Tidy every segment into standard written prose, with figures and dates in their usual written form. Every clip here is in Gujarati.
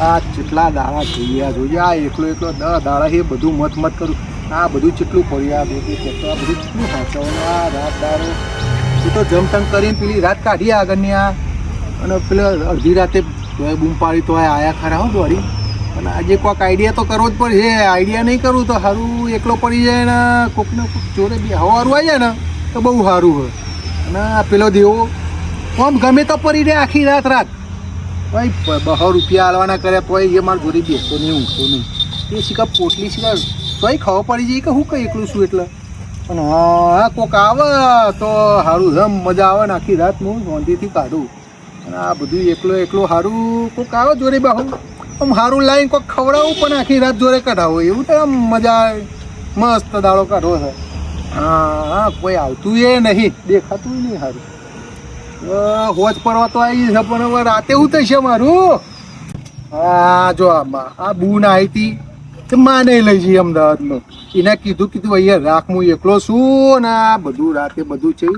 આ કેટલા દાડા જોઈએ આ એકલો 10 દાડા એ બધું મત કરું. આ બધું કેટલું પડ્યું આ બધું આ બધું કેટલું સાચવવાનું આ રાત દાડો એ તો જમતંગ કરીને પેલી રાત કાઢી આગળની આ અને પેલા અડધી રાતે બૂમ પાડી તો આયા ખરા હો દોડી. અને આજે કોઈક આઈડિયા તો કરવો જ પડે. આઈડિયા નહીં કરવું તો સારું એકલો પડી જાય ને કોકને કોક જોડે બી હવારું આવી જાય ને તો બહુ સારું હોય. અને પેલો દેવો આમ ગમે તો પડી રહે આખી રાત ભાઈ 200 રૂપિયા આલવાના કર્યા તોય એ મારા જોડે બેસતો નહીં ઊંઘતો નહીં. એ શીખા પોટલી શીખા તોય ખબર પડી જાય કે હું કઈ એકલું છું એટલે. અને હા કોક આવે તો સારું જમ મજા આવે ને આખી રાત હું શાંતિથી કાઢું. અને આ બધું એકલો સારું કોક આવે જોડે બાહુ આમ સારું લાવીને કોઈક ખવડાવું પણ આખી રાત જોડે કઢાવો એવું તો આમ મજા આવે. મસ્ત દાડો કાઢવો છે. હા કોઈ આવતું એ નહીં દેખાતું નહીં સારું. હોજ પડવા તો આવી છે પણ હવે રાતે એવું થશે મારું. હા જો આ બૂન આવી હતી તો માં નહીં લઈ જઈએ અમદાવાદમાં. એને કીધું અહીંયા રાખ હું એકલો છું ને આ બધું રાતે બધું છે.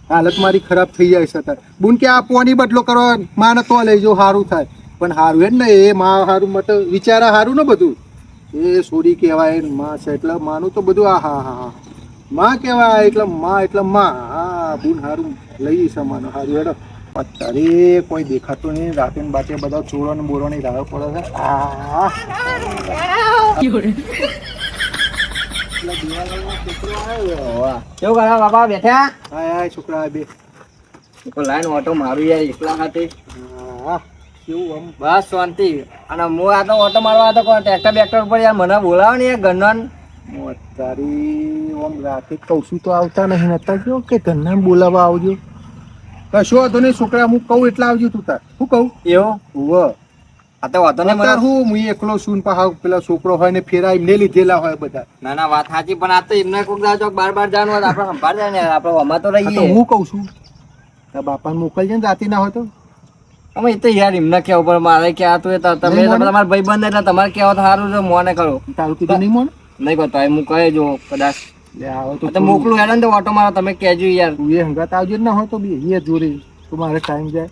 હાલત મારી ખરાબ થઈ જાય છે તાર બૂન કે આ પોની બદલો કરવા માને તો લઈ જાઉં સારું થાય. પણ સારું એમ ને એ માં સારું મત વિચારા સારું ને બધું એ સોરી કહેવાય માં છે એટલે માનું તો બધું હા માં કહેવાય એટલે માં હા બૂન સારું લઈ સમાનું સારું હેડો. અત્યારે કોઈ દેખાતું નહીં રાતે ને બાતે બધા ચોરો ને બોરો ની રાહ પડે છે. કેવું કરવા બાપા બેઠા? હાય છોકરા બે લાઈન ઓટો મારું યાર એકલા હાથે. કેવું આમ બસ શાંતિ. અને હું આ તો ઓટો મારવા હતો ટ્રેક્ટર બેક્ટર ઉપર યાર મને બોલાવો ને યાર ગણન. તારી આમ રાતે કહું છું તો આવતા નહીં નતા કયો કે ઘરના બોલાવવા આવજો. કશો વાંધો નહીં છોકરા હું કહું એટલે આવજો તું તાર. શું કહું એવું હોવ આ તો વાતો નહીં હું એકલો છું પાછા પેલા છોકરો હોય ને ફેરા એમને લીધેલા હોય બધા. ના ના વાત સાચી પણ આ તો એમને કોઈક દાડો બાર જવાનું હોય આપણે સંભાળ જાય ને આપણે હમણાં તો રહીએ. હું કહું છું તારા બાપાને મોકલજે ને રાતે ના હોય તો. અમે એ તો યાર એમને કેવું પણ મારે ક્યાં તો તમે તમારા ભાઈ બંધ એટલે તમારે કેવો તો સારું છે મોને કરો. તારું કીધું નહીં મોને નહીં કહો તો હું કહે જો કદાચ તો મોકલું હેડે ને તો ઓટો મારો તમે કહેજો યાર. તું એ હંગાત આવજે ના હોય તો બી એ જોડે તો મારે ટાઈમ જાય.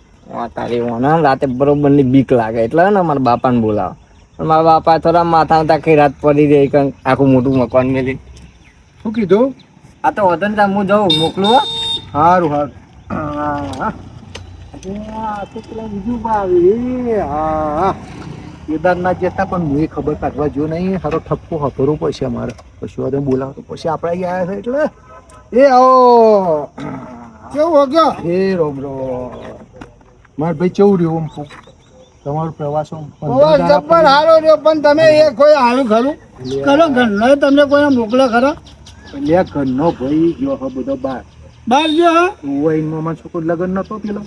તારી મને રાતે બરોબર ની બીક લાગે એટલે ને મારા બાપાને બોલાવો. પણ મારા બાપા થોડા માથા આખી રાત પડી રહી આખું મોટું મકાન મેલી. શું કીધું? આ તો વધુ ને હું જાઉં મોકલું. સારું હા બીજું હા કેદારનાથ જતા પણ હું એ ખબર કાઢવા જો નહીં સારો ઠપકો હફરો પડશે અમારે. પછી વારે બોલાવો તો પછી આપણે અહીંયા આવ્યા છે એટલે એ આવો કેવું વાગ્યો હે રોમ માર ભાઈ કેવું રહ્યું આમ તમારો પ્રવાસ જબ્બર સારો રહ્યો. પણ તમે એ કોઈ આવ્યું ખરું કરો ઘરનો તમને કોઈ મોકલે ખરો? લે ઘરનો ભાઈ ગયો બધો બહાર ગયો. ઓવા છોકરો લગન નતો પેલો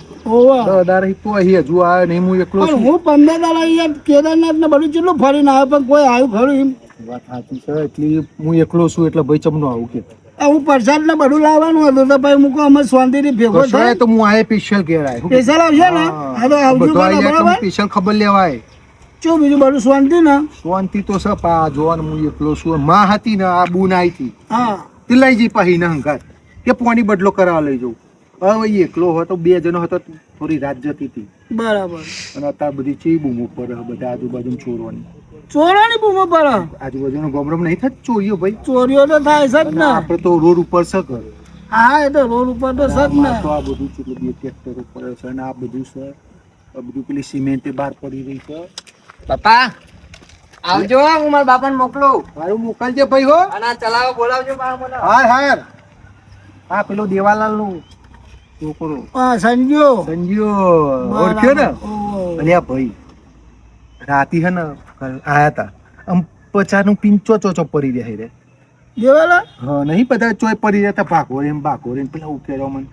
તો હજુ આવ્યો નહીં. હું એકલો હું 15 દાડા કેદારનાથ ને બધું કેટલું ફરીને આવ્યો પણ કોઈ આવ્યું ખરું એમ? વાત સાચી છે એટલે હું એકલો છું એટલે ભાઈ ચમનો આવું કે હું પ્રસાદ ને બધું લાવવાનું હતું તો ભાઈ મૂકો અમે શાંતિથી ભેગો થાય તો હું આ સ્પેશિયલ ઘેર સ્પેશિયલ આવશે ને હા તો આવજો બરાબર સ્પેશિયલ ખબર લેવાય. ચો બીજું બધું શાંતિ ને? શાંતિ તો છે પા જોવાનું હું એકલો છું. માં હતી ને આ બૂન આવી હતી હા તે લઈ જઈ પાહી ને હંગાત કે પોણી બદલો કરાવવા લઈ જવું. હવે એકલો હતો 2 જણો હતો થોડી રાત જતી હતી બરાબર. અને અત્યારે બધી ચી બૂમો પર બધા આજુબાજુ ચોરોની બૂમો પર આજુબાજુનો ગોમરમ નહીં થાય ચોરીઓ ભાઈ. ચોરીઓ તો થાય છે જ ને આપણે તો રોડ ઉપર છે ઘર. હા એ તો રોડ ઉપર તો છે જ ને. તો આ બધું છે બે ટ્રેક્ટર ઉપર છે અને આ બધું છે આ બધું પેલી સિમેન્ટ બહાર પડી રહી છે. પપ્પા આવજો હું મારા બાપાને મોકલું. મારું મોકલજે ભાઈ હો. અને ચલાવો બોલાવજો હા હા પેલો દેવાલાલ નું છોકરો સંજ્યો ઓળખ્યો ને? અને આ ભાઈ રાતી હે ને આયા તા આમ 50 નું પિંચો ચોચો પડી રહ્યા રે દેવાલા. હા નહીં બધા ચોય પડી રહ્યા ભાગોરે પેલા ઉકેરો મને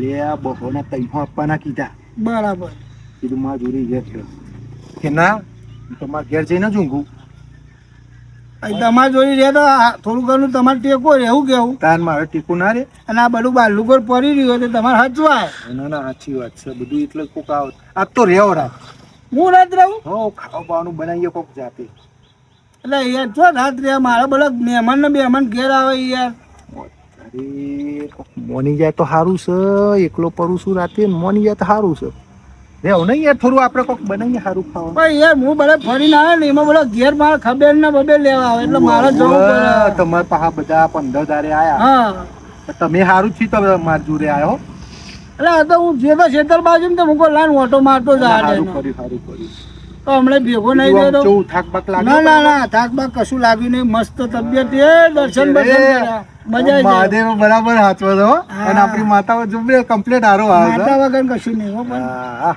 લે આ બહોના તૈહો આપવાના કીધા બરાબર. કીધું માં જોડી ગયા કે ના તમારે ઘેર જઈને જ ઊંઘું. તમારે જોઈ રહ્યા તો થોડું ઘણું તમારે ટેકો રહેવું કેવું તાર મારે ટેકો ના રે. અને આ બધું બાલું પર પડી રહ્યું તો તમારે હચવાય. ના સાચી વાત છે બધું એટલે કોક આ તો રેવો રાત હું રાત રહું હો ખાવા પાવાનું બનાવીએ કોક જાતે. એટલે યાર છો રાત રે મારા બધા મહેમાન ઘેર આવે યાર. અરે મોની જાય તો સારું છે એકલો પડું છું રાતે મોની જાય તો સારું છે. રેવ નહીં યાર, થોડું આપણે કોક બનાવીએ સારું ખાવા. પણ યાર હું બધા ફરીને આવે ને એમાં બધા ઘેર મારે ખબર ને બબે લેવા આવે એટલે મારે જવું પડે. તમારા પાસે બધા 15 દારે આયા, હા તમે સારું જ છો, મારા જોડે આવ્યો. એટલે આ તો હું જે તો ખેતર બાજુ ને તો હું કોઈ લાઈન ઓટો મારતો જ આવે સારું કર્યું, સારું કર્યું. તો હમણાં ભેગો નહીં બીજું આમ થયો તો કેવું થાક બાક લાગે? ના ના ના થાક બાક કશું લાગ્યું નહીં, મસ્ત તબિયત એ દર્શન બર્શન કર્યા મજા આવી જાય. મહાદેવ બરાબર હાચવો છો, અને આપણી માતાઓ જો બે કમ્પ્લીટ હારો આવે છે. માતા વગર કશું નહીં હો પણ. હા,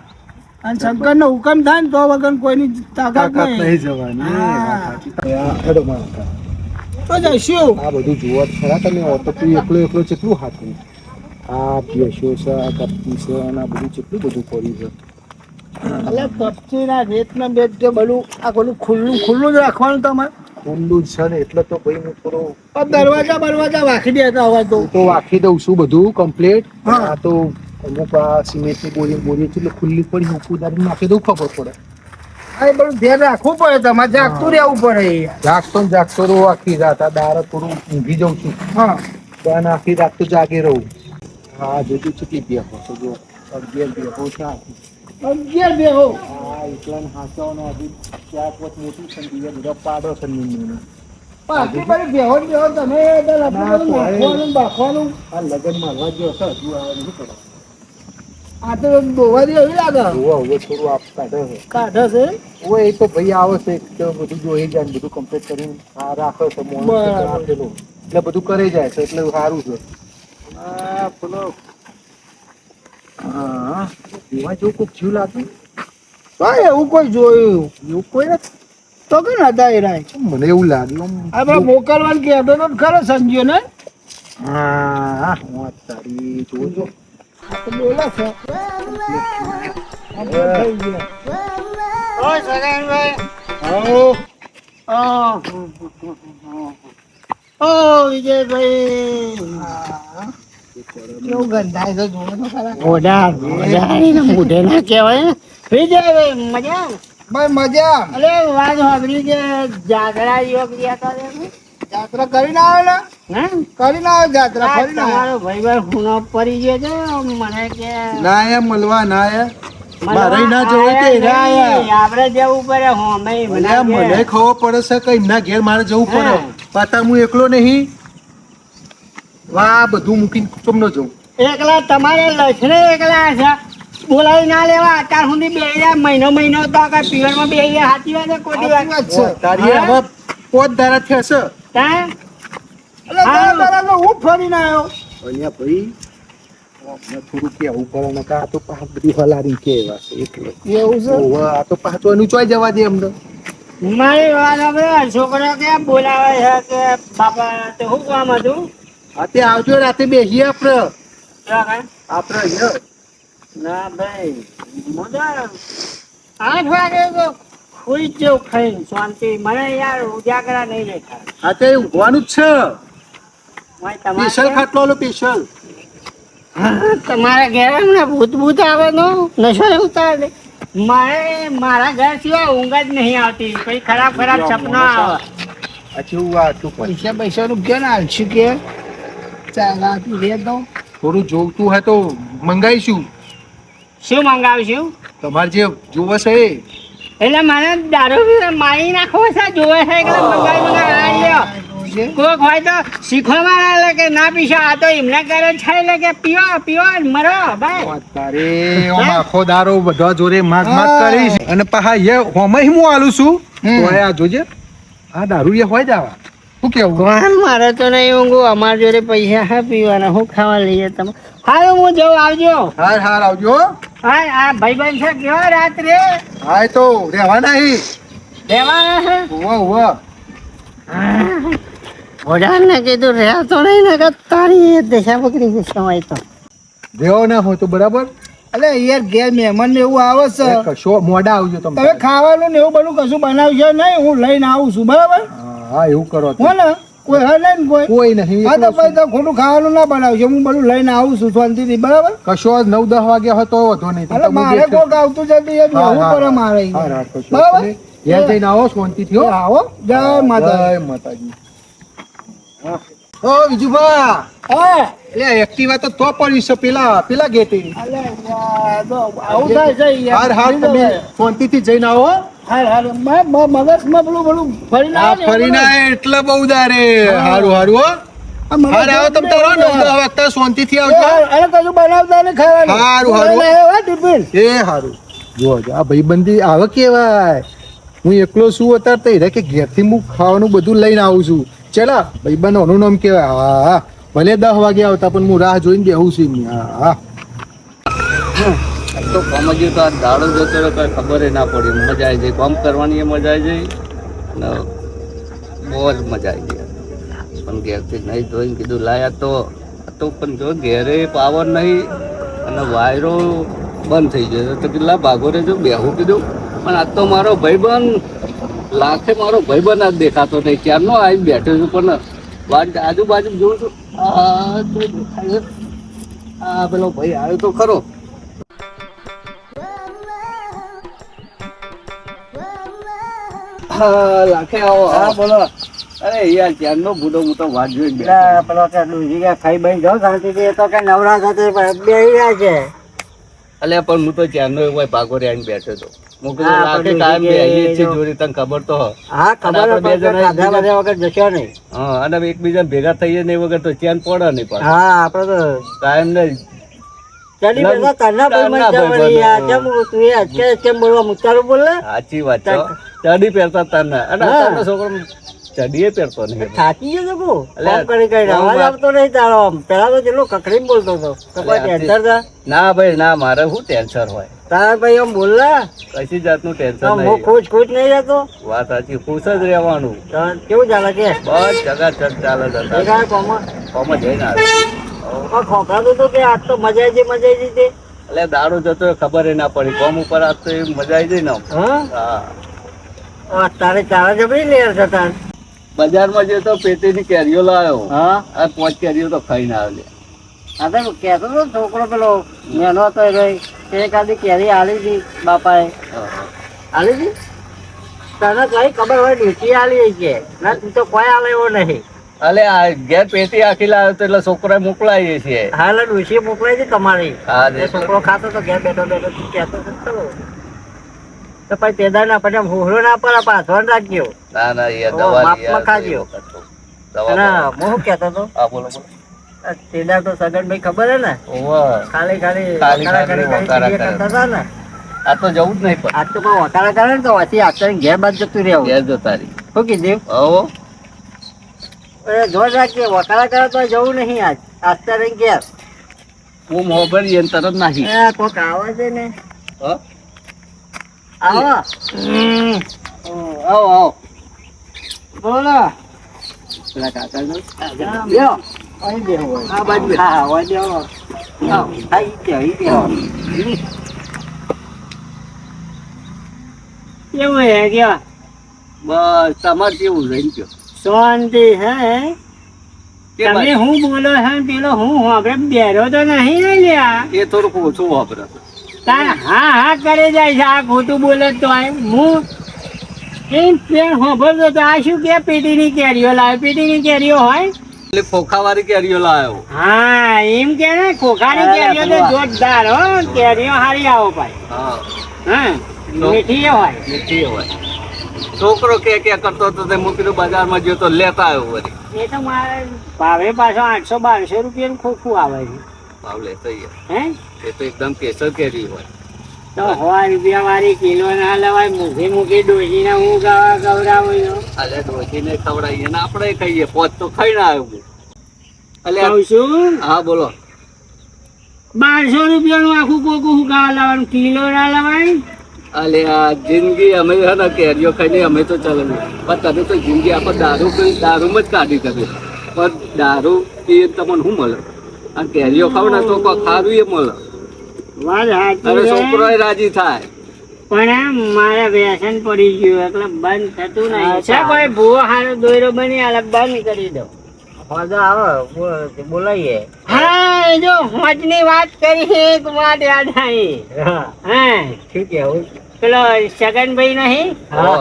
અને શંકર નો હુકમ થાય ને તો વગર કોઈની તાકાત તાકાત નહીં નહીં. જવાની. હા. વાત સાચી. આ હેડો મારા. તો જઈશું. આ બધું જુઓ જ ખરા તમે, ઓટો તું એકલો એકલો કેટલું હાથું. આ ભેંસો છે, આ કપટી છે, અને આ બધું કેટલું બધું કર્યું છે. એટલે કપચી ના રેત ના બેટ કે બધું આ બધું ખુલ્લું ખુલ્લું જ રાખવાનું તમારે. ખુલ્લું જ છે ને, એટલે તો ભાઈ હું થોડો આ દરવાજા બરવાજા વાંખી દેતા અવાજ તો. હું તો વાંખી દઉં છું બધું કમ્પ્લીટ. હા. આ તો અમુક આ સિમેન્ટની બોરી બોરી છે એટલે ખુલ્લી પડી, હું કુદારી નાખી દઉં, ખબર પડે. આ એ બધું ધ્યાન રાખવું પડે, તમારે જાગતું રહેવું પડે યાર. જાગતો ને જાગતો રહું આખી રાત. આ દારા થોડું ઊંઘી જાઉં છું, હા પણ આખી રાત તો જાગે રહું. હા જોજો ચૂકી બેહો તો જો 11 બેહો છે આખી. 11 બેહો. હા એકલાને હાંચવાનો હજી 4-5 મોટી સંધિ બધા પાડો છે નીંદીને. પાછી બધી બેહો ને બેહો તમે એટલે લપસી બધું નાખવાનું ને બાખવાનું. આ લગનમાં હવા જેવો છે, હજુ આવે નહીં પડે. આ તો દોવા દે એવી લાગે. હવે થોડું આપ કાઢે છે. કાઢે છે. હવે એ તો ભાઈ આવે છે તો બધું જોઈ જાય ને બધું કમ્પ્લીટ કરીને આ રાખે છે મોણ બરાબર. રાખેલું. એટલે બધું કરી જાય છે એટલે સારું છે. આ પેલો હા એવા જેવું કોઈક જીવ લાગે. ભાઈ એવું કોઈ જોયું એવું કોઈ નથી. તો કે નતા એ રાય. મને એવું લાગ્યું આ બધા મોકલવાનું કહેતો તો ખરો સંજ્યો ને. હા વાત તારી જોજો. આ તો બોલે છે. આ તો થઈ ગયો. ઓય સગાઈભાઈ. ઓ વિજયભાઈ. કેવું ગંધાય છે જોવો તો ખરા. મોઢે ના કહેવાય. વિજયભાઈ મજા. ભાઈ મજા. અરે વાત સાંભળી કે જાત્રા યોગ ગયા હતા. જાત્રા કરીને આવે ને. કરીને આવે જાત્રા કરીને આવે. ભાઈ ખૂણો પડી ગયો છે મને કે ના આયા મળવા ના આયા. મારે ના જવું તે રા આયા. આપણે જવું પડે હોમે મને ખબર પડે છે કે એમના ઘેર મારે જવું પડે. પાછા હું એકલો નહીં. વાહ બધું મૂકીને ચમ ન જવું. એકલા તમારે લક્ષણે એકલા છે બોલાવી ના લેવા અત્યાર સુધી બે મહિનો તો કઈ પીવરમાં બે સાચી વાત છે ખોટી વાત છે તારી હવે 5 દાડા થયા છે. ત્યાં હું ફરીને આવ્યો અહીંયા ભાઈ અમને થોડું કેવું પડે ને કે આ તો પાછું બધી હલારી કેવા છે એટલે એવું છે ઓવે, આ તો પાછું એનું ચોય જવા દે અમને. મારી વાત આપણે છોકરો કે બોલાવે છે કે બાપા તો શું કામ હતું હા તે આવજો રાતે બેસીએ આપણે કેવા કાંઈ? આપણે અહીંયા. ના ભાઈ મજા 8 વાગે તો ખુઈ જ જેવું ખાઈને શાંતિ મને યાર ઉજાગરા નહીં લેતા હા તે ઊંઘવાનું જ છે. સ્પેશિયલ તમારે ખાટલો લો સ્પેશિયલ. તમારા ઘેર હમણાં ભૂત આવે નો નશો ઉતારે મારા ઘર સિવાય ઊંઘ જ નહીં આવતી કઈ ખરાબ સપના આવે અચ્છા આ તું પણ પૈસા નું કે ના હાલશું કે ચાલ તું લે દઉં થોડું જોવતું હોય તો મંગાવીશું. શું મંગાવીશું તમારે જે જોવે છે એ. એટલે મને દારૂ મારી નાખવો છે જોવે છે એટલે મંગાવી કોક હોય તો શીખવામાં આવે કે ના પીશો આ તો એમને કરે છે એટલે કે પીવો મરો ભાઈ વાત તારે ઓમ આખો દારો બધા જોડે માગ કરીશ અને પાહા એ હોમે હું આલું છું તો આ જોજે આ દારૂ એ હોય જાવા. શું કેવું? કોણ મારે તો નહીં ઊંઘું અમારા જોડે પૈસા હા પીવાના હું ખાવા લઈએ તમે હારું હું જવું આવજો. હાર હાર આવજો. હા આ ભાઈબંધ છે કેવો રાત્રે હા તો રહેવાના હી. રહેવાના છે ઉવા ઉવા ઓડાને કીધું રહેતો નહીં ને કે તારી દશા બકરી જશે હોય તો દેવો ના હોય તો બરાબર. અલે યાર ઘેર મહેમાન ને એવું આવે છે કશો મોડા આવજો તમે. તમે ખાવાનું ને એવું બધું કશું બનાવશો નહીં હું લઈને આવું છું બરાબર હા એવું કરો તો. હો ને કોઈ હે નહીં કોઈ કોઈ નહીં. હા તો પછી તો ખોટું ખાવાનું ના બનાવશો હું બધું લઈને આવું છું શાંતિથી બરાબર કશો 9-10 વાગ્યા હોય તો વધો નહીં. અરે મારે કોક આવતું જતું એ રહેવું પડે મારે બરાબર ઘેર જઈને આવો શાંતિથી હો. આવો જય માતા જય માતાજી. હા ઓ વિજુભા હા એટલે એક્ટિવા તો પડ્યું છે પેલા ગેટે. અલે યાર, તો આવું થાય છે યાર. હાર તમે શાંતિથી જઈને આવો. મગજમાં પેલું ફરીને આ આવે ને ફરીને એવું આયા એટલે બહુ દારે. હા. હારું હારું હો. આ મગજ હાર આવો તમે તારો એવું નવ વાગતા શાંતિથી એ આવજો. અરે કશું બનાવતા ને ખાવાનું. હારું, હારું. લઈને આવ્યો હો ટિફિન. એ હારું. જો આ ભાઈબંધી આવે કેવાય. હું એકલો છું અત્યારે તો કે ઘેરથી હું ખાવાનું બધું લઈને આવું છું. ચલા ભાઈબંધ ઓનું નામ કેવાય. હા હા ભલે 10 વાગે આવતા પણ હું રાહ જોઈને બેહું છું એમની. હા હા તો કોમજી તો આ દાડો જતો રહ્યો કઈ ખબર ના પડી. મજા આવી જાય, કામ કરવાની એ મજા આવી જાય અને બહુ જ મજા આવી જાય. પણ ઘેરથી નહીં ધોઈને કીધું લાયા તો પણ જો ઘેરે પાવર નહીં અને વાયરો બંધ થઈ ગયો તો કેટલા ભાગો રહેજો બેહું કીધું. પણ આજ તો મારો ભાઈબંધ લાખે મારો ભાઈબંધ આજ દેખાતો નહીં. ક્યારનો આવી બેઠો છું પણ આજુબાજુ જોઉં છું આ તો દેખાય છે. આ પેલો ભાઈ આવ્યો તો ખરો. હા લાખે આવો. હા બોલો. અરે યાર ક્યારનો બુડો હું તો વાત જોઈ એટલે પેલો કે ડુંજી કે ખાઈ બઈ જાઓ શાંતિથી. એ તો કે નવરા સાથે બેહી રહ્યા છે. અલ્યા પણ હું તો ક્યારનો એવો ભાગો આવીને બેઠો હતો. હું કીધું હા, લાગે પણ કાયમ બીજી બેહીએ કે છીએ જો- જોડી, તને ખબર તો હોય. હા ખબર અને આપણે બે છે, જણા ખાધા બધા વગર જશો નહીં. હા અને એકબીજા ભેગા થઈએ ને એ વગર તો ચેન પડે નહીં પણ હા આપડે તો કાયમ ને ચડી બેઠા તરના ભાઈમાં તરના જવાની ભાઈબંધ. યાર. કેમ તું એ અત્યારે કેમ બોલવા મુકતારું બોલ ને? સાચી વાત છે હો. ચડી પહેરતા તને અને હા. અત્યારનો છોકરો ચડીએ પહેરતો નહીં. થાકી ગયો છે બહુ. અલ્યા, કામ કરી કરીને બહુ અવાજ વાત. આવતો નહીં તારો આમ. પેલા તો જેટલો કકડીને બોલતો હતો તો કોઈ અલ્યા, ટેન્શન હતા? ના ભાઈ ના, મારે શું ટેન્શન હોય? તારા ભાઈ આમ બોલ ને કશી જાતનું ટેન્શન આમ હું નહીં. ખુશ નહીં રહેતો. વાત સાચી, ખુશ જ રહેવાનું. તો કેવું ચાલે કે બસ ચકાચક ચાલે છે. ભેગા કોમાં કોમાં જઈને આવે. ખોખરાતું હતું કે આજ તો મજા આવી ગઈ તે. એટલે દારૂ જતો એ ખબર ના પડી. કોમ ઉપર આજ તો એ મજા આવી જાય ને આમ. હા હા તારે ચારા જબરી લેર છે તાર. બજારમાં જે તો પેટીની કેરીઓ લાવ્યો. હા આ 5 કેરીઓ તો ખાઈને આવ્યો. આ તો કહેતો હતો છોકરો પેલો નેનો હતો એ રહ્યો. તે એકાદી કેરી આલી હતી બાપાએ. આલી હતી તને કઈ ખબર હોય ડૂચી આલી છે ના તું તો કોઈ આલે એવો નહીં. અલે આ ઘેર પેટી આખી લાવ્યો તો એટલે છોકરા મોકલાવીએ છીએ. હા એટલે ડૂચી મોકલાઈ હતી તમારી. હા એ છોકરો ખાતો તો ઘેર બેઠો બેઠો તું કહેતો હતો ચલો. તો પછી તેદાર ના પછી હોહળો ના પડે પાછળ રાખજો. ના ના યાર ઓ, દવા માપમાં ખાજો. અને હું શું કહેતો હતો હા બોલો બોલો. આ તેદાર તો સગનભાઈ ખબર હે ને ઓવા ખાલી ખાલી ખાલી વકારા ખાલી કરી વકારા કરી કરે. કરતા હતા ને. આ તો જવું જ નહીં પણ આજ તો કોઈ વકારા કરે ને તો વાંચી આચારી ઘેર બાદ જતું રહેવું. ઘેર જતા રહી. શું કીધું? હો અરે જોર રાખજે વકારા કરે તો જવું નહીં આજ. આસ્તા રહીને ઘેર. હું મોબાઈલ એને તરત નાખી. એ કોક આવે છે ને. હા આવો આવો આવો. બોલો પેલા કાકાનું. લ્યો અહીં બેહો હોય. આ બાજુ બેહો. હા હોય બેહો. આવો. હા ઈ બેહો, ઈ બેહો. કેવું હે કયો? બસ તમારે કેવું રહીને કયો? શાંતિ હે? કે તમે ભાઈ, હું બોલો છે ને પેલો હું આપણે બેરો તો નહીં ને લ્યા. એ થોડુંક ઓછું વાપરે. તાર હા હા કરે જાય છે આ ખોટું બોલે તો આ હું એમ પેન હોભળતો તો આ શું કે પેટીની કેરીઓ લાવે પેટીની કેરીઓ હોય. એટલે ખોખાવાળી કેરીઓ લાવ્યો. હા એમ કે ને ખોખાની કેરીઓ તો જોરદાર હો. કેરીઓ હારી આવો ભાઈ. હા હા મીઠી હોય. મીઠી હોય. છોકરો કે કરતો હતો તે મૂકી કીધું બજારમાં ગયો તો લેતા આવ્યો વળી. એ તો મારે ભાવે પાછો 800-1200 રૂપિયાનું ખોખું આવે છે. ભાવ લેતો યાર. હે એ તો એકદમ કેસર કેરી હોય. તો 100 રૂપિયા વાળી કિલો ના લેવાય. મૂકી મૂકી ડોસીને હું ગવડાવું છું. અલે ડોશીને ખવડાવીએ ને આપણે ખાઈએ. પોત તો ખાઈને આવ્યો હું. અલે કહું છું હા બોલો. 1200 રૂપિયાનું આખું કોકું હું ખાવા લાવવાનું કિલો ના લેવાય. અલે આ જિંદગી અમે છે ને કેરીઓ ખાઈને અમે તો ચાલે પણ તમે તો જિંદગી આપણે દારૂમાં જ કાઢી તમે. પણ દારૂ પીએ તમને શું મળે? આ કેરીઓ ખાવ ને તો કોઈ ખારું એ મળે. વાત સાચી અરે છે. છોકરો રાજી થાય. પણ આમ મારે વ્યસન પડી ગયું એટલે બંધ થતું નહીં. છે કોઈ ભૂવો હારો દોયરો બની આલે બંધ કરી દો. બોલાઈએ. હા જો હોજની વાત કરી એક વાત યાદ આવી. હા શું કેવું? પેલો છગનભાઈ નહીં હા.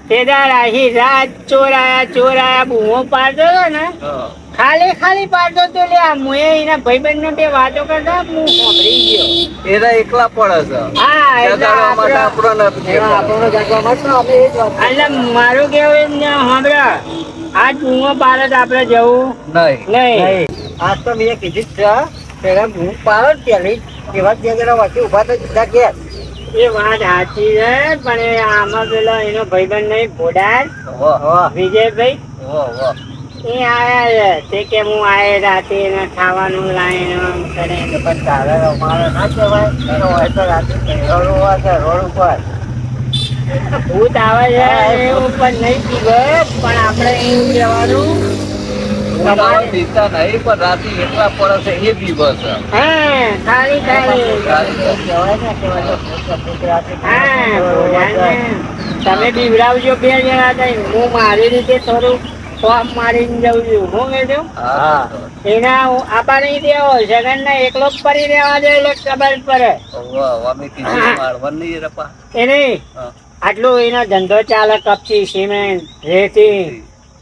તેદાર આહી રાત ચોરાયા બૂમો પાડતો હતો ને હા. ખાલી પાડતો તો લે હું એના ભાઈબંધ ને બે વાતો કરતા હું સાંભળી ગયો. એના એકલા પડે છે હા એટલે જગાડવા માટે આપણને નથી હા, આપણને જાગવા માટે આપણે એ જ વાત. એટલે મારું કેવું એમ ને સાંભળો આ ચૂમો પાડત આપણે જવું નહીં. આજ તો મેં કીધું જ છે પેલા હું પાડો પેલી એવા બે જણા વચ્ચે ઉભા તો સીધા ઘેર. એ વાત સાચી છે પણ એ આમાં પેલો એનો ભાઈબંધ નહીં ભોડાર વિજયભાઈ એ આયા છે તે કે હું આયે રાતે એને ખાવાનું લાઈને આમ કરે તો પછી તારે અમારે ના કહેવાય એનો હોય તો રાતે રોડ ઉપર છે રોડ ઉપર ભૂત આવે છે એવું પણ નહીં પીવે પણ આપણે એવું કહેવાનું તમારે પીતા નહીં પણ રાતે એકલા પડે છે એ બીવે છે હા ખાલી કહેવાય ને કહેવાય તો ભૂત રાતે તમે બીવડાવજો બે જણા થઈને હું મારી રીતે થોડું ફોર્મ મારીને જઉં છું હું કહેજો એના આપા નહીં દેવો સગન ને એકલો જ પડી રહેવા દે એટલે ખબર પડે અમે કીધું મારવાનું નહીં રપા એને આટલું એનો ધંધો ચાલે કપચી સિમેન્ટ રેતી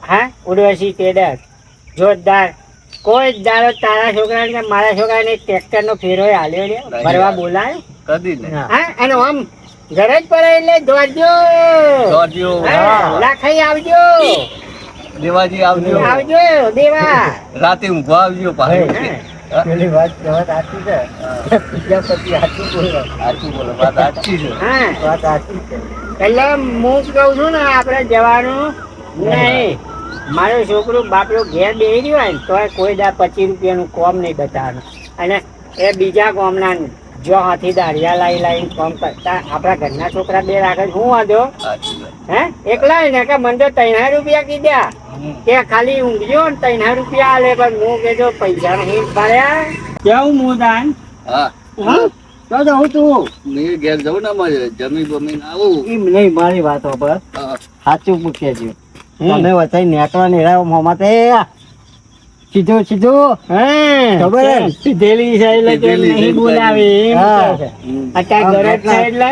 હા ઉડવસી તેડર જોરદાર કોઈ જ દાડો તારા છોકરાને કે મારા છોકરાને ટ્રેક્ટર નો ફેરો હાલ્યો ને ભરવા બોલાય કદી નહીં હા અને આમ ઘરે જ પડે એટલે દોડજો દોડજો. હા, લાખાઈ આવજો દેવાજી આવજો આવજો દેવા રાતે ઊંઘવા આવજો પાછું પેલી વાત સાચી છે પ્રજાપતિ સાચું બોલે સાચું બોલો વાત સાચી છે હા વાત સાચી છે એટલે હું કહું છું ને આપણે જવાનું નહીં મારો છોકરો બાપડો ઘેર બેસી રહ્યો હોય ને તો કોઈ દા 25 રૂપિયાનું કોમ નહીં બતાવવાનું અને એ બીજા કોમના જો હાથી દાળિયા લાઈ કોમ કરતા આપણા ઘરના છોકરા બે રાખે શું વાંધો સાચી વાત. હે એકલા ને કે મને તો 3,000 રૂપિયા કીધા કે ખાલી ઊંઘજો ને 3,000 રૂપિયા આલે પણ હું કેજો પૈસા નહીં ભર્યા કેવું મોદાન હા તો જવું તું મેં ઘેર જવું ને અમારે જમી બમીને આવું એમ નહીં મારી વાતો પર હા. સાચું પૂછે છે તમે વચાઈ નેટવા નેડા મોમાં તે સીધું ખબર સીધેલી છે એટલે કે નહીં બોલાવી અત્યારે ઘરે છે એટલે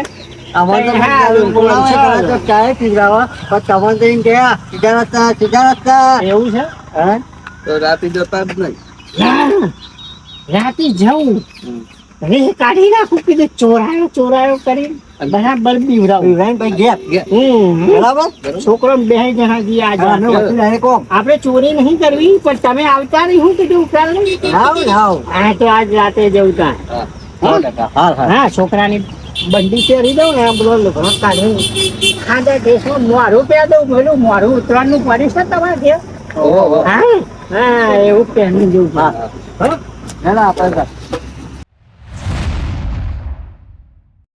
ચાય પીવડાવવા પણ તમને તો એમ કે સીધા રસ્તા એવું છે તો રાતે જતા જ નહીં રાતે જવું રે કાઢી નાખું કીધું ચોરાયો કરી બરાબર બરાબર છોકરો 2 જણા જઈએ આપણે ચોરી નહીં કરવી પણ તમે આવતા નહીં હું કીધું ઉકેલ નહીં હા તો આજ રાતે જવું ત્યાં હા છોકરાની બંડી પહેરી દઉં ને બધો લુગડો કાઢી ખાધા દેશમાં મોરું પહેરી દઉં પેલું મોરું ઉતરવાનું પડી છે તમારે ઘેર હા એવું પહેરી જવું આપણે